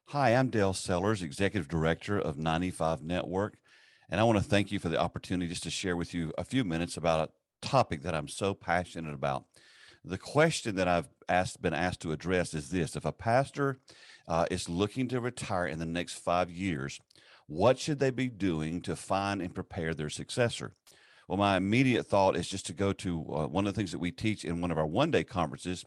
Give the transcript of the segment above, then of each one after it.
Hi, I'm Dale Sellers, Executive Director of 95 Network, and I want to thank you for the opportunity just to share with you a few minutes about a topic that I'm so passionate about. The question that been asked to address is this: if a pastor is looking to retire in the next 5 years, what should they be doing to find and prepare their successor? Well, my immediate thought is just to go to one of the things that we teach in one of our one-day conferences,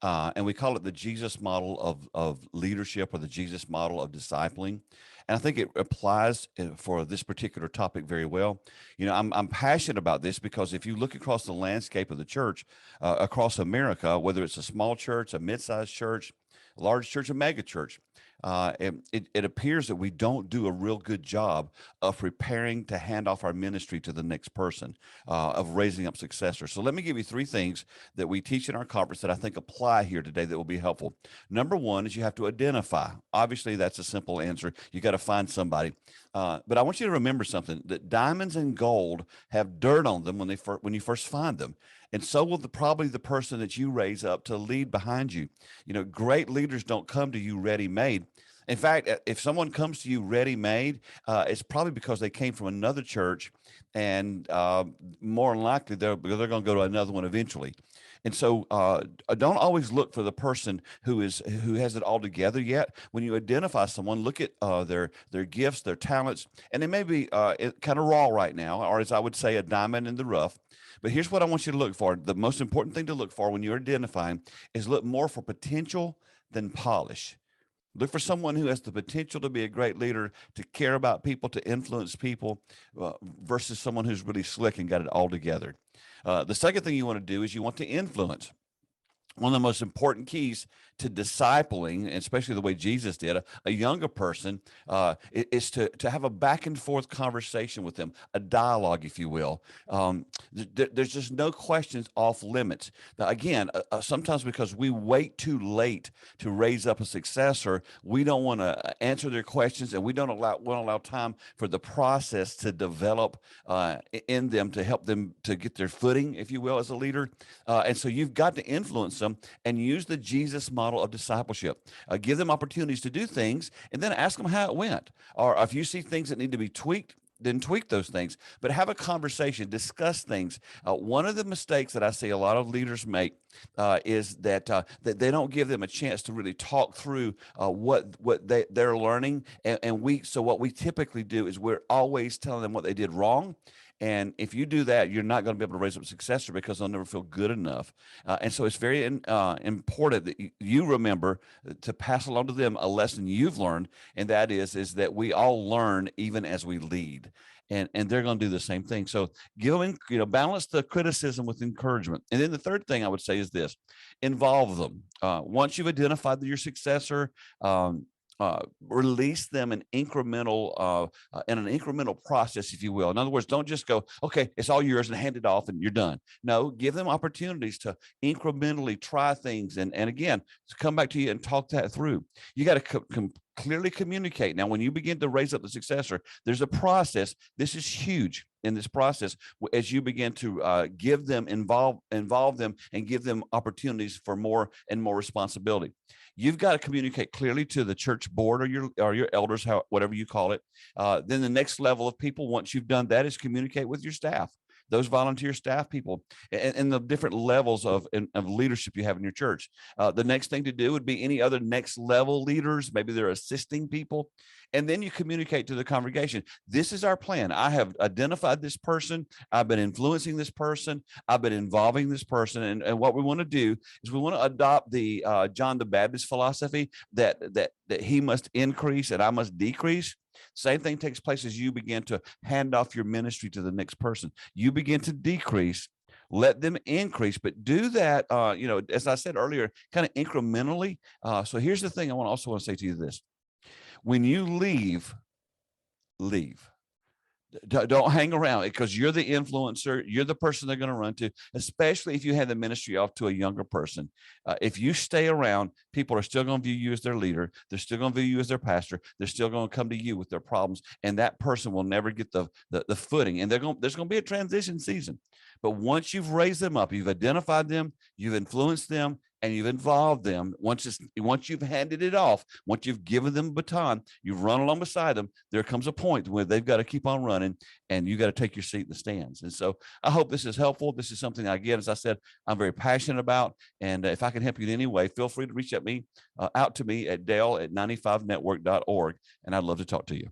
and we call it the Jesus model of leadership, or the Jesus model of discipling. And I think it applies for this particular topic very well. I'm passionate about this because if you look across the landscape of the church across America, whether it's a small church, a mid-sized church, a large church, a mega church, it appears that we don't do a real good job of preparing to hand off our ministry to the next person, of raising up successors. So let me give you three things that we teach in our conference that I think apply here today that will be helpful. Number one is you have to identify. Obviously, that's a simple answer. You got to find somebody. But I want you to remember something, that diamonds and gold have dirt on them when you first find them. And so will probably the person that you raise up to lead behind you. Great leaders don't come to you ready made. In fact, if someone comes to you ready made, it's probably because they came from another church, and more than likely they're going to go to another one eventually. And so, don't always look for the person who has it all together yet. When you identify someone, look at their gifts, their talents, and they may be kind of raw right now, or as I would say, a diamond in the rough. But here's what I want you to look for. The most important thing to look for when you're identifying is look more for potential than polish. Look for someone who has the potential to be a great leader, to care about people, to influence people, versus someone who's really slick and got it all together. The second thing you want to do is you want to influence. One of the most important keys to discipling, especially the way Jesus did, a younger person, is to have a back and forth conversation with them, a dialogue, if you will. There's just no questions off limits. Now, again, sometimes because we wait too late to raise up a successor, we don't want to answer their questions, and we don't allow time for the process to develop in them, to help them to get their footing, if you will, as a leader. And so you've got to influence them and use the Jesus model of discipleship. Give them opportunities to do things, and then ask them how it went. Or if you see things that need to be tweaked, then tweak those things. But have a conversation, discuss things. One of the mistakes that I see a lot of leaders make is that they don't give them a chance to really talk through what they're learning. So what we typically do is we're always telling them what they did wrong. And if you do that, you're not going to be able to raise up a successor, because they'll never feel good enough. And so it's very important that you remember to pass along to them a lesson you've learned, and that is that we all learn even as we lead. And they're going to do the same thing. So balance the criticism with encouragement. And then the third thing I would say is this: involve them. Once you've identified your successor, release them in an incremental process, if you will. In other words, don't just go, okay, it's all yours, and hand it off and you're done. No, give them opportunities to incrementally try things, and again, to come back to you and talk that through. You got to clearly communicate. Now, when you begin to raise up the successor, there's a process. This is huge in this process, as you begin to involve them, and give them opportunities for more and more responsibility. You've got to communicate clearly to the church board, or your elders, whatever you call it. Then the next level of people, once you've done that, is communicate with your staff, those volunteer staff people, and the different levels of leadership you have in your church. The next thing to do would be any other next level leaders. Maybe they're assisting people. And then you communicate to the congregation, this is our plan. I have identified this person. I've been influencing this person. I've been involving this person. And what we want to do is we want to adopt the John the Baptist philosophy that he must increase and I must decrease. Same thing takes place as you begin to hand off your ministry to the next person. You begin to decrease, let them increase, but do that, as I said earlier, kind of incrementally. So here's the thing I also want to say to you this: when you leave. Don't hang around, because you're the influencer. You're the person they're going to run to, especially if you hand the ministry off to a younger person. If you stay around, people are still going to view you as their leader. They're still going to view you as their pastor. They're still going to come to you with their problems, and that person will never get the footing. And there's going to be a transition season. But once you've raised them up, you've identified them, you've influenced them, and you've involved them. Once you've handed it off, once you've given them a baton, you've run along beside them, there comes a point where they've got to keep on running, and you got to take your seat in the stands. And so I hope this is helpful. This is something, again, as I said, I'm very passionate about. And if I can help you in any way, feel free to reach out to me at Dale at 95network.org, and I'd love to talk to you.